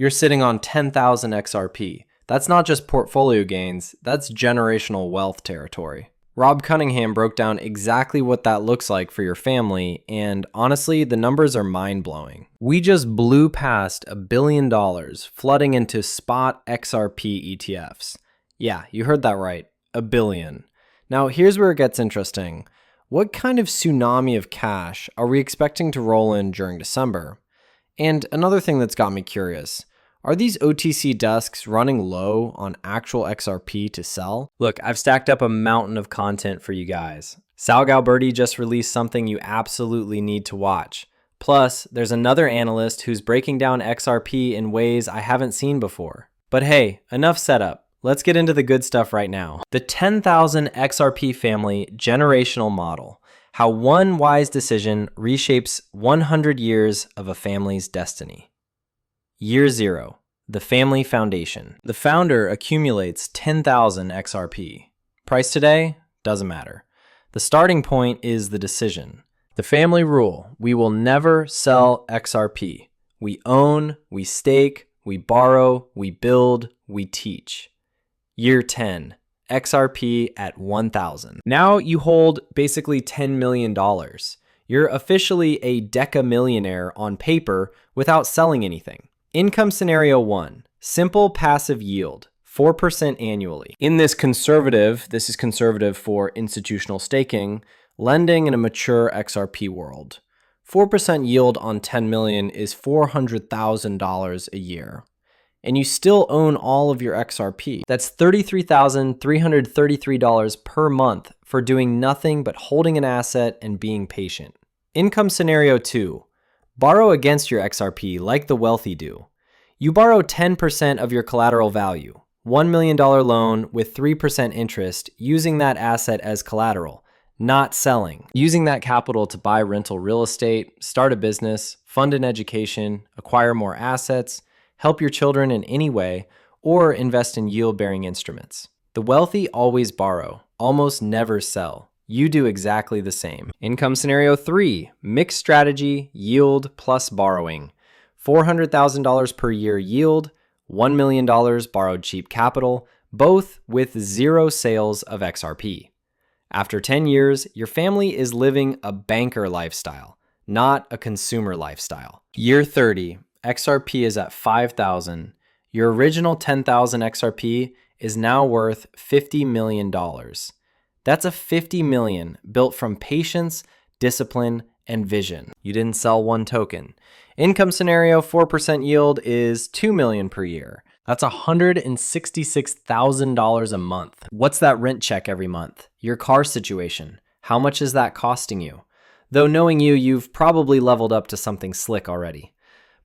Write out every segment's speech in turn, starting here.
you're sitting on 10,000 XRP. That's not just portfolio gains, that's generational wealth territory. Rob Cunningham broke down exactly what that looks like for your family, and honestly, the numbers are mind-blowing. We just blew past $1 billion flooding into spot XRP ETFs. Yeah, you heard that right, $1 billion. Now, here's where it gets interesting. What kind of tsunami of cash are we expecting to roll in during December? And another thing that's got me curious, are these OTC desks running low on actual XRP to sell? Look, I've stacked up a mountain of content for you guys. Sal Galberti just released something you absolutely need to watch. Plus, there's another analyst who's breaking down XRP in ways I haven't seen before. But hey, enough setup. Let's get into the good stuff right now. The 10,000 XRP family generational model. How one wise decision reshapes 100 years of a family's destiny. Year 0, the family foundation. The founder accumulates 10,000 XRP. Price today? Doesn't matter. The starting point is the decision. The family rule: we will never sell XRP. We own, we stake, we borrow, we build, we teach. Year 10, XRP at 1,000. Now you hold basically $10 million. You're officially a decamillionaire on paper without selling anything. Income scenario 1, simple passive yield, 4% annually. In this is conservative for institutional staking, lending in a mature XRP world. 4% yield on 10 million is $400,000 a year. And you still own all of your XRP. That's $33,333 per month for doing nothing but holding an asset and being patient. Income scenario 2, borrow against your XRP like the wealthy do. You borrow 10% of your collateral value, $1 million loan with 3% interest, using that asset as collateral, not selling. Using that capital to buy rental real estate, start a business, fund an education, acquire more assets, help your children in any way, or invest in yield-bearing instruments. The wealthy always borrow, almost never sell. You do exactly the same. Income scenario 3, mixed strategy, yield plus borrowing. $400,000 per year yield, $1 million borrowed cheap capital, both with 0 sales of XRP. After 10 years, your family is living a banker lifestyle, not a consumer lifestyle. Year 30, XRP is at 5,000. Your original 10,000 XRP is now worth $50 million. That's a $50 million built from patience, discipline, and vision. You didn't sell one token. Income scenario 4% yield is $2 million per year. That's $166,000 a month. What's that rent check every month? Your car situation. How much is that costing you? Though knowing you, you've probably leveled up to something slick already.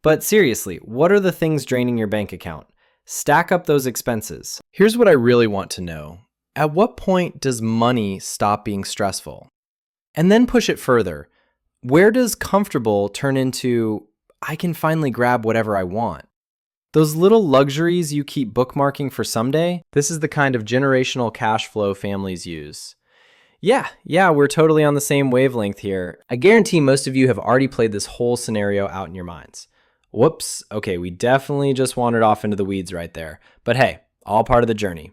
But seriously, what are the things draining your bank account? Stack up those expenses. Here's what I really want to know. At what point does money stop being stressful? And then push it further. Where does comfortable turn into, I can finally grab whatever I want? Those little luxuries you keep bookmarking for someday, this is the kind of generational cash flow families use. Yeah, we're totally on the same wavelength here. I guarantee most of you have already played this whole scenario out in your minds. Whoops, okay, we definitely just wandered off into the weeds right there. But hey, all part of the journey.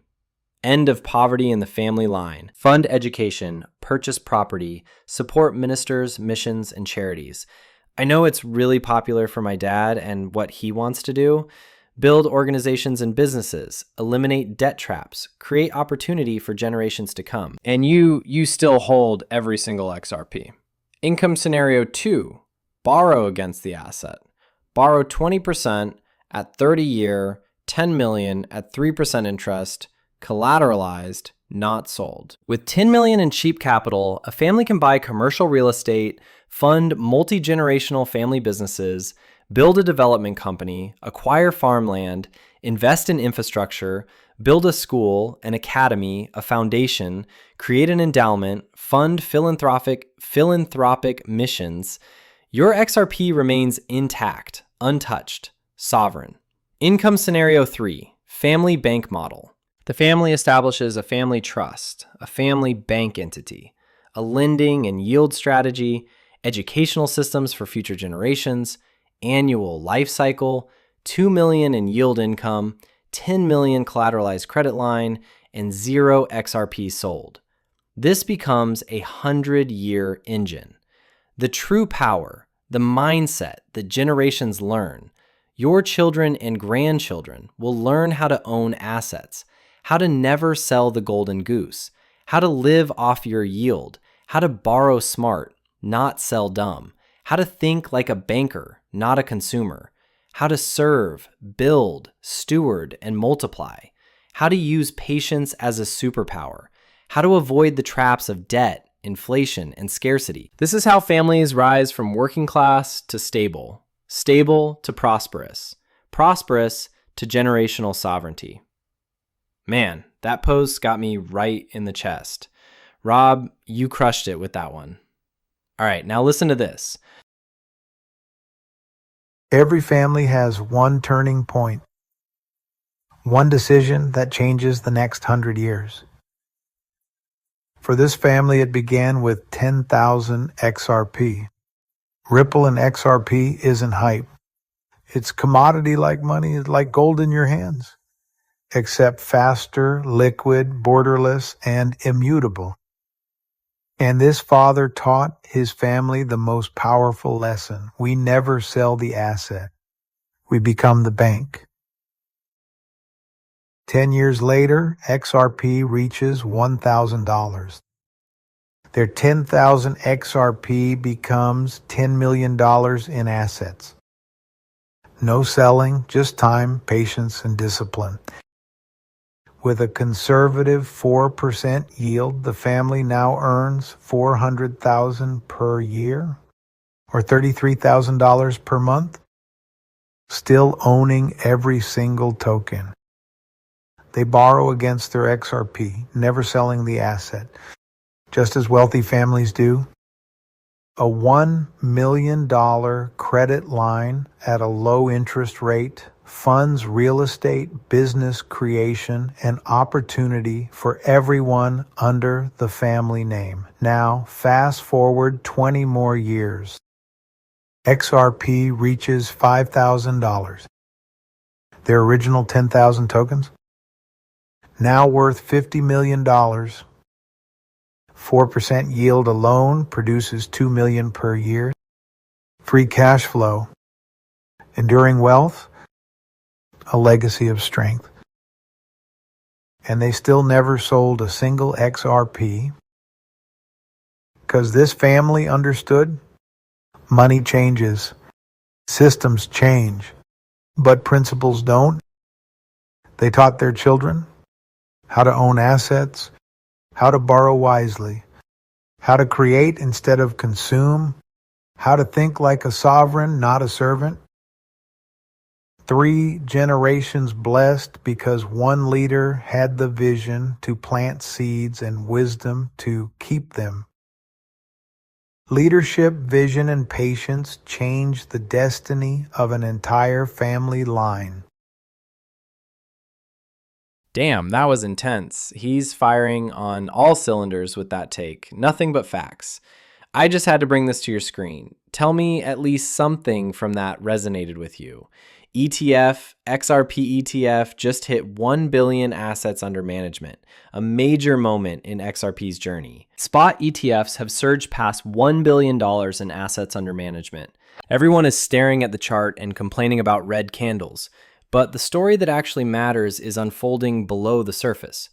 End of poverty in the family line. Fund education, purchase property, support ministers, missions, and charities. I know it's really popular for my dad and what he wants to do. Build organizations and businesses, eliminate debt traps, create opportunity for generations to come. And you still hold every single XRP. Income scenario 2, borrow against the asset. Borrow 20% at 30-year, 10 million at 3% interest, collateralized, not sold. With 10 million in cheap capital, a family can buy commercial real estate, fund multi-generational family businesses, build a development company, acquire farmland, invest in infrastructure, build a school, an academy, a foundation, create an endowment, fund philanthropic missions. Your XRP remains intact, untouched, sovereign. Income scenario 3, family bank model. The family establishes a family trust, a family bank entity, a lending and yield strategy, educational systems for future generations, annual life cycle, $2 million in yield income, $10 million collateralized credit line, and 0 XRP sold. This becomes a 100-year engine. The true power, the mindset that generations learn. Your children and grandchildren will learn how to own assets, how to never sell the golden goose, how to live off your yield, how to borrow smart, not sell dumb, how to think like a banker, not a consumer, how to serve, build, steward, and multiply, how to use patience as a superpower, how to avoid the traps of debt, inflation, and scarcity. This is how families rise from working class to stable, stable to prosperous, prosperous to generational sovereignty. Man, that post got me right in the chest. Rob, you crushed it with that one. All right, now listen to this. Every family has one turning point, one decision that changes the next 100 years. For this family, it began with 10,000 XRP. Ripple in XRP isn't hype. It's commodity like money, it's like gold in your hands, except faster, liquid, borderless, and immutable. And this father taught his family the most powerful lesson. We never sell the asset. We become the bank. 10 years later, XRP reaches $1,000. Their 10,000 XRP becomes $10 million in assets. No selling, just time, patience, and discipline. With a conservative 4% yield, the family now earns $400,000 per year, or $33,000 per month, still owning every single token. They borrow against their XRP, never selling the asset, just as wealthy families do. A $1 million credit line at a low interest rate funds real estate, business creation, and opportunity for everyone under the family name. Now, fast forward 20 more years. XRP reaches $5,000. Their original 10,000 tokens? Now worth $50 million. 4% yield alone produces $2 million per year. Free cash flow. Enduring wealth. A legacy of strength. And they still never sold a single XRP because this family understood money changes, systems change, but principles don't. They taught their children how to own assets, how to borrow wisely, how to create instead of consume, how to think like a sovereign, not a servant. 3 generations blessed because one leader had the vision to plant seeds and wisdom to keep them. Leadership, vision, and patience changed the destiny of an entire family line. Damn, that was intense. He's firing on all cylinders with that take. Nothing but facts. I just had to bring this to your screen. Tell me at least something from that resonated with you. XRP ETF just hit 1 billion assets under management, a major moment in XRP's journey. Spot ETFs have surged past $1 billion in assets under management. Everyone is staring at the chart and complaining about red candles, but the story that actually matters is unfolding below the surface.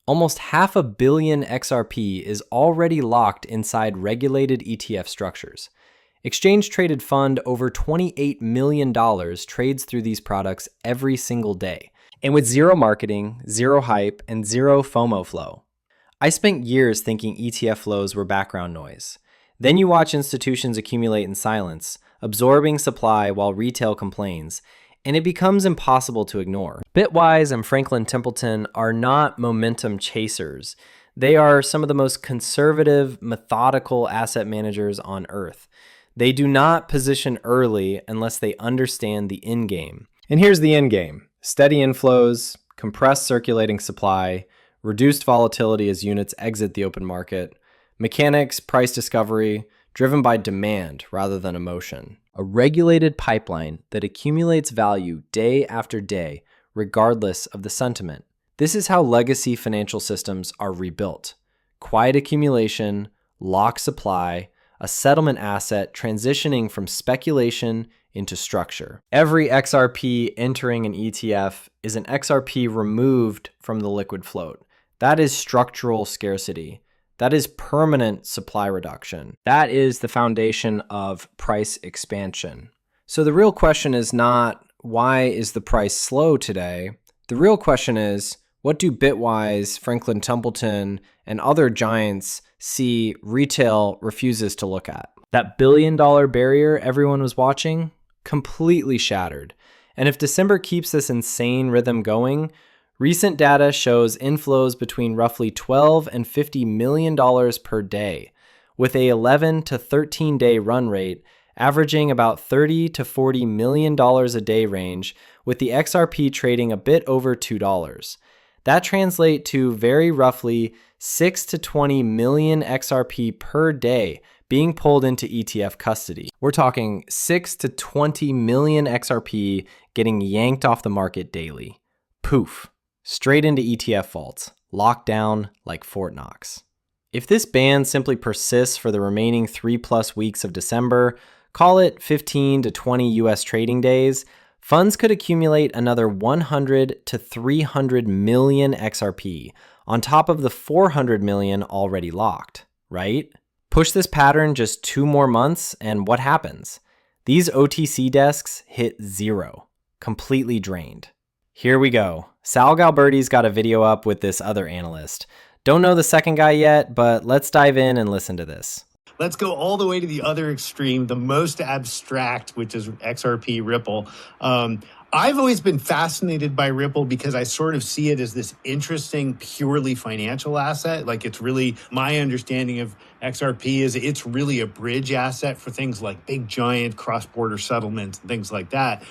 Almost $500 million XRP is already locked inside regulated ETF structures. Exchange-traded fund over $28 million trades through these products every single day, and with zero marketing, zero hype, and zero FOMO flow. I spent years thinking ETF flows were background noise. Then you watch institutions accumulate in silence, absorbing supply while retail complains, and it becomes impossible to ignore. Bitwise and Franklin Templeton are not momentum chasers. They are some of the most conservative, methodical asset managers on earth. They do not position early unless they understand the end game. And here's the end game: steady inflows, compressed circulating supply, reduced volatility as units exit the open market, mechanics, price discovery, driven by demand rather than emotion. A regulated pipeline that accumulates value day after day, regardless of the sentiment. This is how legacy financial systems are rebuilt. Quiet accumulation, lock supply, a settlement asset transitioning from speculation into structure. Every XRP entering an ETF is an XRP removed from the liquid float. That is structural scarcity. That is permanent supply reduction. That is the foundation of price expansion. So the real question is not, why is the price slow today? The real question is, what do Bitwise, Franklin Templeton, and other giants see retail refuses to look at? That billion-dollar barrier everyone was watching? Completely shattered. And if December keeps this insane rhythm going, recent data shows inflows between roughly $12 and $50 million per day, with a 11 to 13 day run rate averaging about $30 to $40 million a day range, with the XRP trading a bit over $2. That translates to very roughly 6 to 20 million XRP per day being pulled into ETF custody. We're talking 6 to 20 million XRP getting yanked off the market daily. Poof. Straight into ETF vaults, locked down like Fort Knox. If this ban simply persists for the remaining 3+ weeks of December, call it 15 to 20 US trading days, funds could accumulate another 100 to 300 million XRP on top of the 400 million already locked, right? Push this pattern just 2 more months and what happens? These OTC desks hit zero, completely drained. Here we go. Sal Galberti's got a video up with this other analyst. Don't know the second guy yet, but let's dive in and listen to this. Let's go all the way to the other extreme, the most abstract, which is XRP Ripple. I've always been fascinated by Ripple because I sort of see it as this interesting, purely financial asset. Like, it's really, my understanding of XRP is it's really a bridge asset for things like big, giant cross-border settlements and things like that.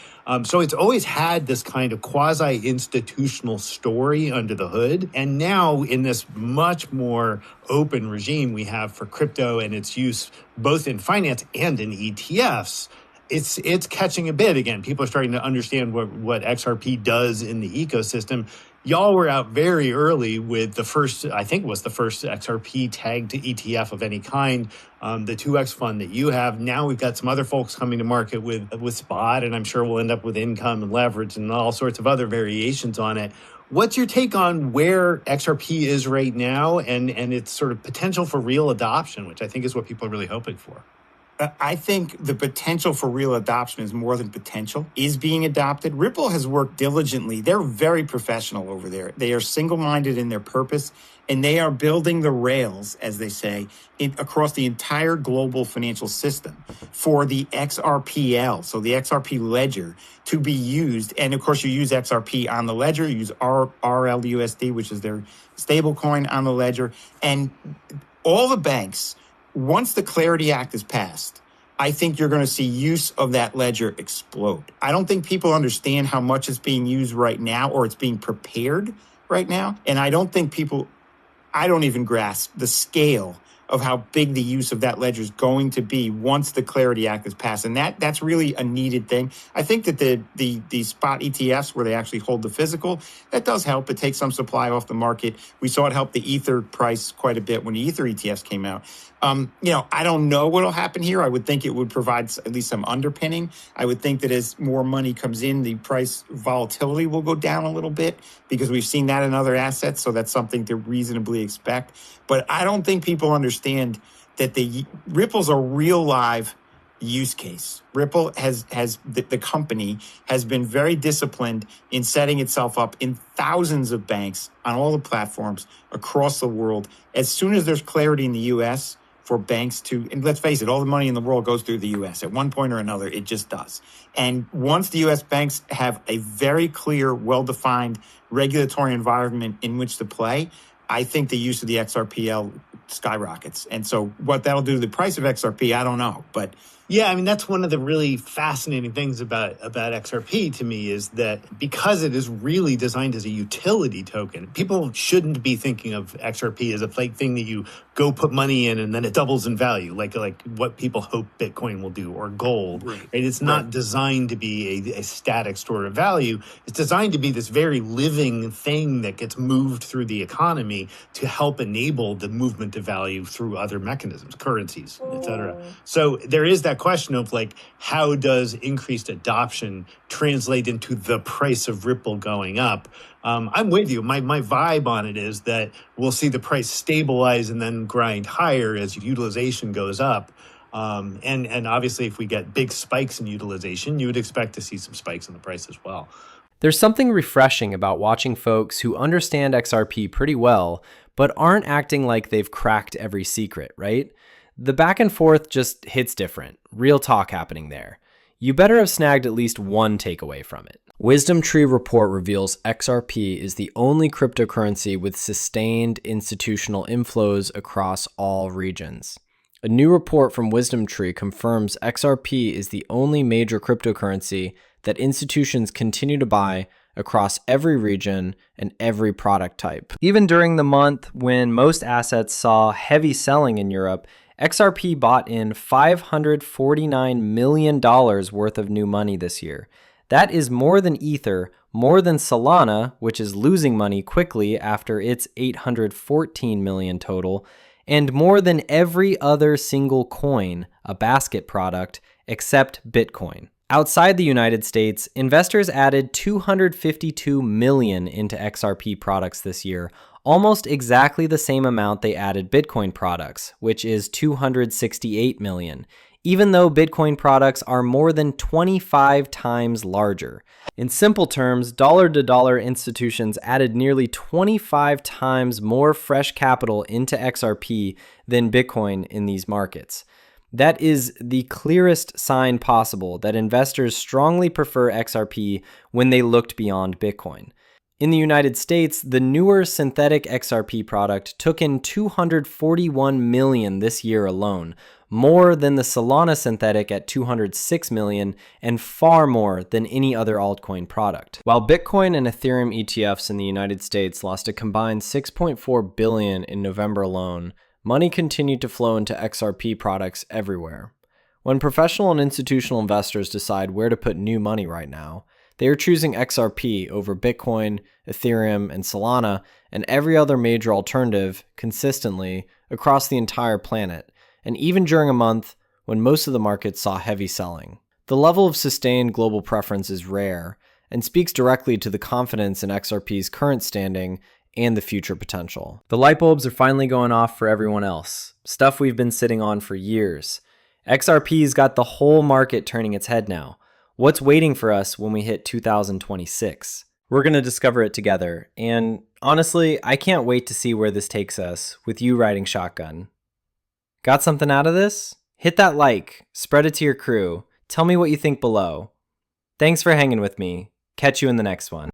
So it's always had this kind of quasi-institutional story under the hood. And now in this much more open regime we have for crypto and its use both in finance and in ETFs, it's catching a bit again. People are starting to understand what XRP does in the ecosystem. Y'all were out very early with the first, I think it was the first XRP tagged to ETF of any kind, the 2X fund that you have. Now we've got some other folks coming to market with Spot, and I'm sure we'll end up with income and leverage and all sorts of other variations on it. What's your take on where XRP is right now and its sort of potential for real adoption, which I think is what people are really hoping for? I think the potential for real adoption is more than potential, is being adopted. Ripple has worked diligently. They're very professional over there. They are single-minded in their purpose, and they are building the rails, as they say, across the entire global financial system for the XRPL, so the XRP ledger, to be used. And of course, you use XRP on the ledger, you use RLUSD, which is their stablecoin on the ledger. And all the banks, once the Clarity Act is passed, I think you're going to see use of that ledger explode. I don't think people understand how much it's being used right now, or it's being prepared right now. And I don't even grasp the scale of how big the use of that ledger is going to be once the Clarity Act is passed. And that's really a needed thing. I think that the spot ETFs, where they actually hold the physical, that does help. It takes some supply off the market. We saw it help the Ether price quite a bit when the Ether ETFs came out. I don't know what'll happen here. I would think it would provide at least some underpinning. I would think that as more money comes in, the price volatility will go down a little bit, because we've seen that in other assets. So that's something to reasonably expect. But I don't think people understand that Ripple's a real live use case. Ripple the company has been very disciplined in setting itself up in thousands of banks on all the platforms across the world. As soon as there's clarity in the U.S. for banks to, and let's face it, all the money in the world goes through the U.S. At one point or another, it just does. And once the U.S. banks have a very clear, well-defined regulatory environment in which to play, I think the use of the XRPL skyrockets. And so what that'll do to the price of XRP, I don't know. But Yeah, I mean that's one of the really fascinating things about XRP to me is that because it is really designed as a utility token, people shouldn't be thinking of XRP as a like thing that you go put money in and then it doubles in value, like what people hope Bitcoin will do or gold. Right? It's not designed to be a static store of value. It's designed to be this very living thing that gets moved through the economy to help enable the movement of value through other mechanisms, currencies, et cetera. So there is that question of like, how does increased adoption translate into the price of Ripple going up? I'm with you. My vibe on it is that we'll see the price stabilize and then grind higher as utilization goes up. And obviously, if we get big spikes in utilization, you would expect to see some spikes in the price as well. There's something refreshing about watching folks who understand XRP pretty well, but aren't acting like they've cracked every secret, right? The back and forth just hits different. Real talk happening there. You better have snagged at least one takeaway from it. Wisdom Tree report reveals XRP is the only cryptocurrency with sustained institutional inflows across all regions. A new report from Wisdom Tree confirms XRP is the only major cryptocurrency that institutions continue to buy across every region and every product type. Even during the month when most assets saw heavy selling in Europe, XRP bought in $549 million worth of new money this year. That is more than Ether, more than Solana, which is losing money quickly after its $814 million total, and more than every other single coin, a basket product, except Bitcoin. Outside the United States, investors added $252 million into XRP products this year, almost exactly the same amount they added Bitcoin products, which is $268 million, even though Bitcoin products are more than 25 times larger. In simple terms, dollar-to-dollar institutions added nearly 25 times more fresh capital into XRP than Bitcoin in these markets. That is the clearest sign possible that investors strongly prefer XRP when they looked beyond Bitcoin. In the United States, the newer synthetic XRP product took in $241 million this year alone, more than the Solana synthetic at $206 million, and far more than any other altcoin product. While Bitcoin and Ethereum ETFs in the United States lost a combined $6.4 billion in November alone, money continued to flow into XRP products everywhere. When professional and institutional investors decide where to put new money right now, they are choosing XRP over Bitcoin, Ethereum, and Solana, and every other major alternative consistently across the entire planet, and even during a month when most of the market saw heavy selling. The level of sustained global preference is rare and speaks directly to the confidence in XRP's current standing and the future potential. The light bulbs are finally going off for everyone else, stuff we've been sitting on for years. XRP's got the whole market turning its head now. What's waiting for us when we hit 2026? We're going to discover it together, and honestly, I can't wait to see where this takes us with you riding shotgun. Got something out of this? Hit that like, spread it to your crew, tell me what you think below. Thanks for hanging with me. Catch you in the next one.